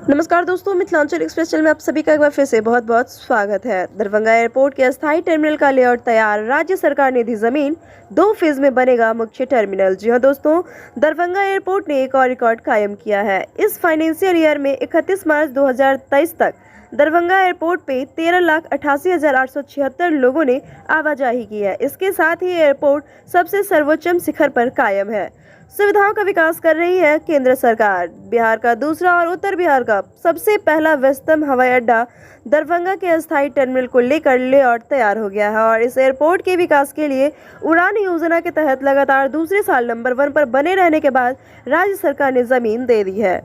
नमस्कार दोस्तों, Mithilanchal express channel में आप सभी का एक बार फिर से बहुत बहुत स्वागत है। दरभंगा एयरपोर्ट के अस्थायी टर्मिनल का लेआउट तैयार, राज्य सरकार ने दी जमीन, 2 फेज में बनेगा मुख्य टर्मिनल। जी हां दोस्तों, दरभंगा एयरपोर्ट ने एक और रिकॉर्ड कायम किया है। इस फाइनेंशियल ईयर में 31 मार्च 2023 तक दरभंगा एयरपोर्ट पे 13,88,876 लोगों ने आवाजाही की है। इसके साथ ही एयरपोर्ट सबसे सर्वोच्च शिखर पर कायम है। सुविधाओं का विकास कर रही है केंद्र सरकार। बिहार का दूसरा और उत्तर बिहार का सबसे पहला व्यस्तम हवाई अड्डा दरभंगा के अस्थायी टर्मिनल को लेकर लेआउट तैयार हो गया है और इस एयरपोर्ट के विकास के लिए उड़ान योजना के तहत लगातार दूसरे साल नंबर 1 पर बने रहने के बाद राज्य सरकार ने जमीन दे दी है।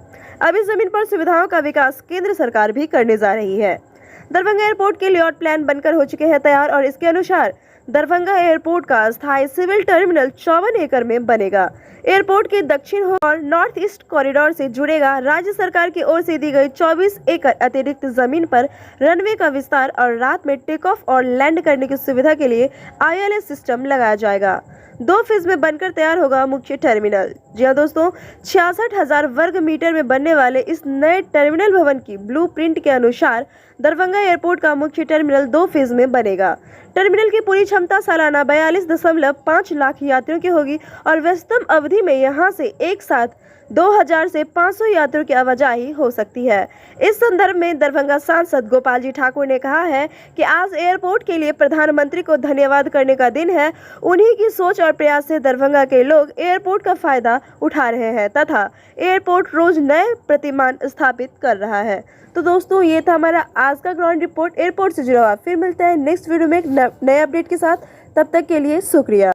अब इस जमीन पर सुविधाओं का विकास केंद्र सरकार भी करने जा रही है। दरभंगा एयरपोर्ट के लेआउट प्लान बनकर हो चुके हैं तैयार और इसके अनुसार दरभंगा एयरपोर्ट का स्थायी सिविल टर्मिनल 54 एकड़ में बनेगा। एयरपोर्ट के दक्षिण और नॉर्थ ईस्ट कॉरिडोर से जुड़ेगा। राज्य सरकार की ओर से दी गई 24 एकड़ अतिरिक्त जमीन पर रनवे का विस्तार और रात में टेक ऑफ और लैंड करने की सुविधा के लिए ILS सिस्टम लगाया जाएगा। 2 फेज में बनकर तैयार होगा मुख्य टर्मिनल। जी हां दोस्तों, 66,000 वर्ग मीटर में बनने वाले इस नए टर्मिनल भवन की ब्लूप्रिंट के अनुसार दरभंगा एयरपोर्ट का मुख्य टर्मिनल 2 फेज में बनेगा। टर्मिनल की पूरी क्षमता सालाना 42.5 लाख यात्रियों की होगी और व्यस्तम अवधि में यहां से एक साथ 2000 से 500 यात्रियों की आवाजाही हो सकती है। इस संदर्भ में दरभंगा सांसद गोपाल जी ठाकुर ने कहा है कि आज एयरपोर्ट के लिए प्रधानमंत्री को धन्यवाद करने का दिन है। उन्हीं की सोच और प्रयास से दरभंगा के लोग एयरपोर्ट का फायदा उठा रहे हैं तथा एयरपोर्ट रोज नए प्रतिमान स्थापित कर रहा है। तो दोस्तों, ये था हमारा आज का ग्राउंड रिपोर्ट एयरपोर्ट से जुड़ा हुआ। फिर मिलते हैं नेक्स्ट वीडियो में एक नए अपडेट के साथ। तब तक के लिए शुक्रिया।